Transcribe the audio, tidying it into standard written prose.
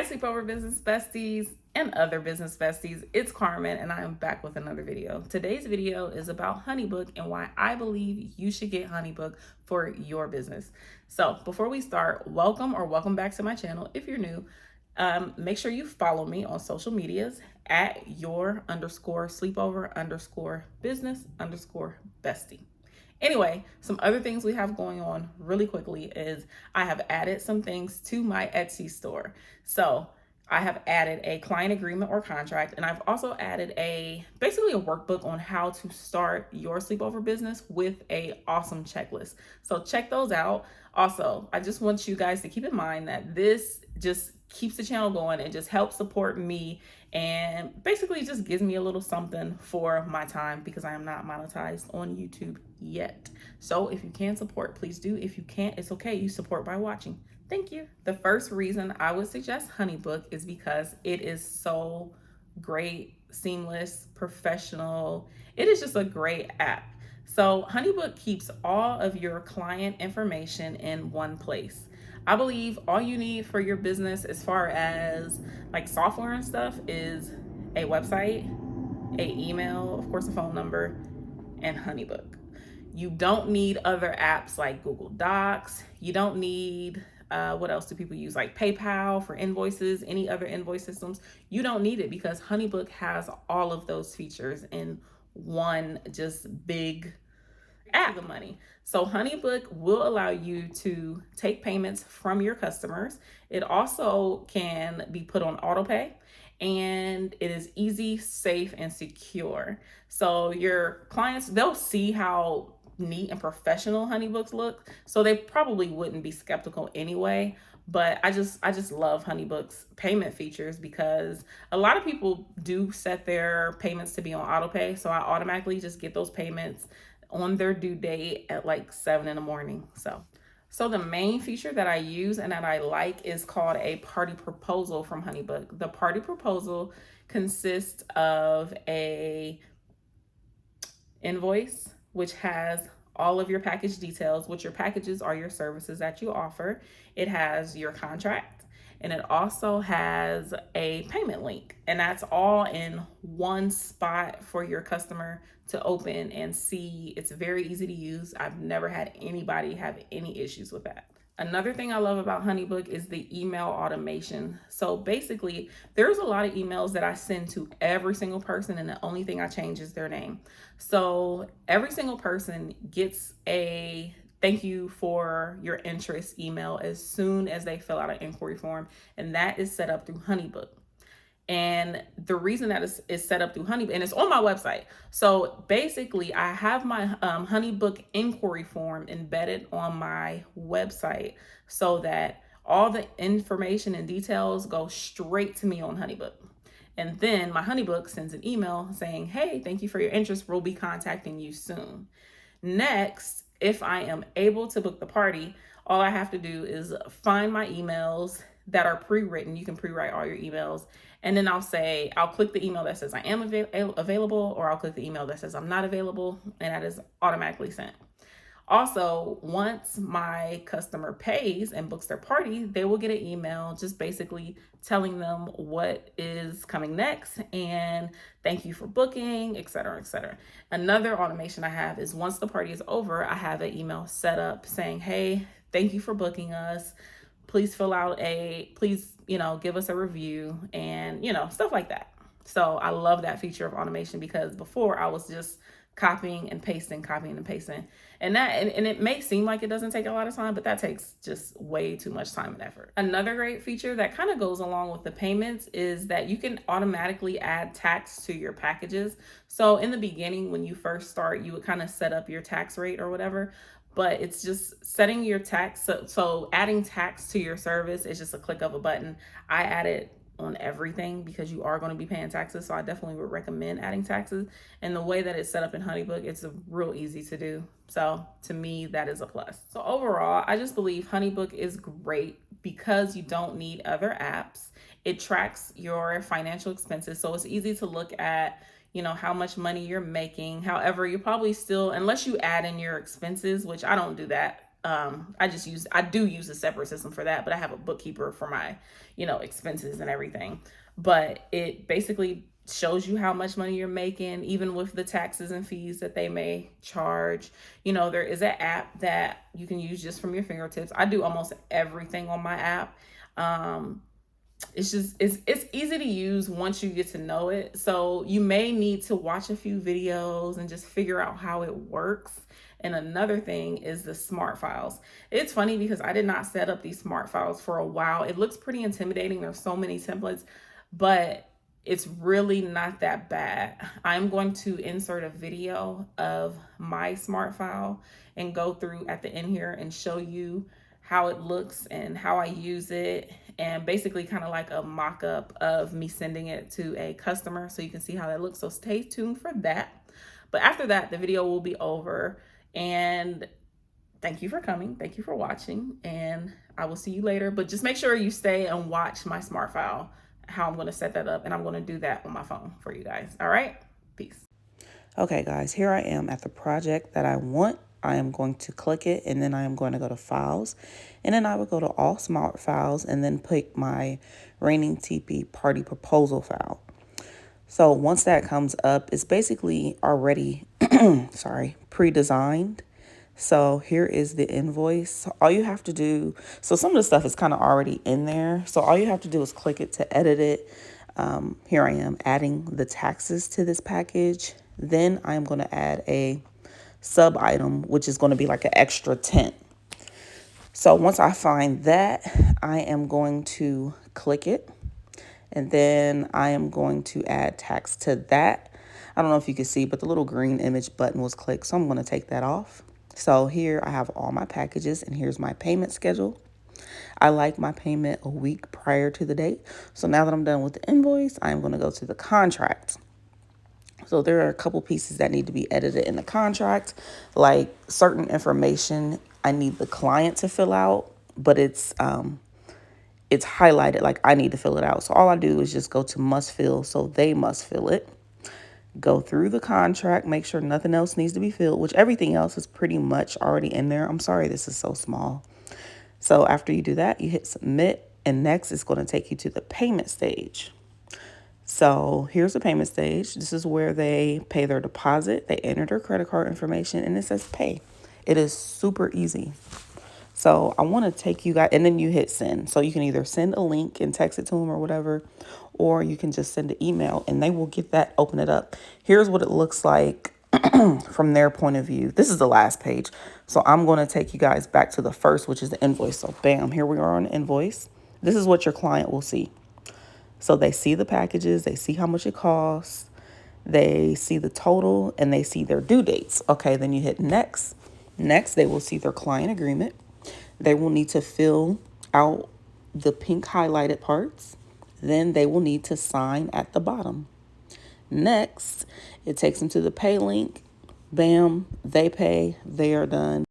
Sleepover business besties and other business besties. It's Carmen and I am back with another video. Today's video is about Honeybook and why I believe you should get Honeybook for your business. So before we start, welcome back to my channel. If you're new, make sure you follow me on social medias at your_sleepover_business_bestie. Anyway, some other things we have going on really quickly is I have added some things to my Etsy store. So I have added a client agreement or contract, and I've also added basically a workbook on how to start your sleepover business with a awesome checklist. So check those out. Also, I just want you guys to keep in mind that this just keeps the channel going and just helps support me and basically just gives me a little something for my time because I am not monetized on YouTube yet. So if you can support, please do. If you can't, it's okay. You support by watching. Thank you. The first reason I would suggest Honeybook is because it is so great, seamless, professional. It is just a great app. So Honeybook keeps all of your client information in one place. I believe all you need for your business as far as like software and stuff is a website, a email, of course a phone number, and Honeybook. You don't need other apps like Google Docs. You don't need, what else do people use? Like PayPal for invoices, any other invoice systems. You don't need it because Honeybook has all of those features in one just big app. The money. So Honeybook will allow you to take payments from your customers. It also can be put on autopay, and it is easy, safe, and secure. So your clients, they'll see how neat and professional Honeybooks look, so they probably wouldn't be skeptical anyway. But I just love Honeybook's payment features because a lot of people do set their payments to be on autopay, so I automatically just get those payments on their due date at like 7 in the morning. So the main feature that I use and that I like is called a party proposal from Honeybook. The party proposal consists of a invoice, which has all of your package details, which your packages are your services that you offer. It has your contract, and it also has a payment link, and that's all in one spot for your customer to open and see. It's very easy to use. I've never had anybody have any issues with that. Another thing I love about Honeybook is the email automation. So basically, there's a lot of emails that I send to every single person, and the only thing I change is their name. So every single person gets a thank you for your interest email as soon as they fill out an inquiry form, and that is set up through Honeybook. And the reason that is set up through Honeybook, and it's on my website. So basically, I have my Honeybook inquiry form embedded on my website so that all the information and details go straight to me on Honeybook. And then my Honeybook sends an email saying, hey, thank you for your interest. We'll be contacting you soon. Next, if I am able to book the party, all I have to do is find my emails that are pre-written. You can pre-write all your emails. And then I'll click the email that says I am available, or I'll click the email that says I'm not available, and that is automatically sent. Also, once my customer pays and books their party, they will get an email just basically telling them what is coming next and thank you for booking, etc., etc. Another automation I have is once the party is over, I have an email set up saying, hey, thank you for booking us. Please give us a review and, stuff like that. So I love that feature of automation because before I was just copying and pasting. And it may seem like it doesn't take a lot of time, but that takes just way too much time and effort. Another great feature that kind of goes along with the payments is that you can automatically add tax to your packages. So in the beginning, when you first start, you would kind of set up your tax rate or whatever, but it's just setting your tax. So adding tax to your service is just a click of a button. I added on everything because you are going to be paying taxes. So I definitely would recommend adding taxes. And the way that it's set up in Honeybook, it's real easy to do. So to me, that is a plus. So overall, I just believe Honeybook is great because you don't need other apps. It tracks your financial expenses. So it's easy to look at, how much money you're making. However, you probably still, unless you add in your expenses, which I don't do that. I do use a separate system for that, but I have a bookkeeper for my, expenses and everything. But it basically shows you how much money you're making, even with the taxes and fees that they may charge. There is an app that you can use just from your fingertips. I do almost everything on my app. It's easy to use once you get to know it. So you may need to watch a few videos and just figure out how it works. And another thing is the smart files. It's funny because I did not set up these smart files for a while. It looks pretty intimidating. There's so many templates, but it's really not that bad. I'm going to insert a video of my smart file and go through at the end here and show you how it looks and how I use it, and basically kind of like a mock-up of me sending it to a customer so you can see how that looks. So stay tuned for that. But after that, the video will be over, and thank you for coming. Thank you for watching, and I will see you later. But just make sure you stay and watch my smart file, how I'm going to set that up, and I'm going to do that on my phone for you guys. All right, peace. Okay, guys, here I am at the project that I want. I am going to click it, and then I am going to go to Files, and then I would go to All Smart Files, and then pick my Raining Teepee Party Proposal file. So once that comes up, it's basically already, pre-designed. So here is the invoice. All you have to do, so some of the stuff is kind of already in there. So all you have to do is click it to edit it. Here I am adding the taxes to this package. Then I'm going to add a sub item, which is going to be like an extra 10. So once I find that, I am going to click it, and then I am going to add tax to that. I don't know if you can see, but the little green image button was clicked, so I'm going to take that off. So here I have all my packages, and here's my payment schedule. I like my payment a week prior to the date. So now that I'm done with the invoice, I'm going to go to the contract. So there are a couple pieces that need to be edited in the contract, like certain information I need the client to fill out, but it's highlighted like I need to fill it out. So all I do is just go to must fill, so they must fill it. Go through the contract, make sure nothing else needs to be filled, which everything else is pretty much already in there. I'm sorry, this is so small. So after you do that, you hit submit, and next it's going to take you to the payment stage. So here's the payment stage. This is where they pay their deposit. They enter their credit card information, and it says pay. It is super easy. So I want to take you guys, and then you hit send. So you can either send a link and text it to them or whatever, or you can just send an email and they will get that, open it up. Here's what it looks like from their point of view. This is the last page. So I'm going to take you guys back to the first, which is the invoice. So bam, here we are on the invoice. This is what your client will see. So they see the packages, they see how much it costs, they see the total, and they see their due dates. Okay, then you hit next. Next, they will see their client agreement. They will need to fill out the pink highlighted parts. Then they will need to sign at the bottom. Next, it takes them to the pay link. Bam, they pay, they are done.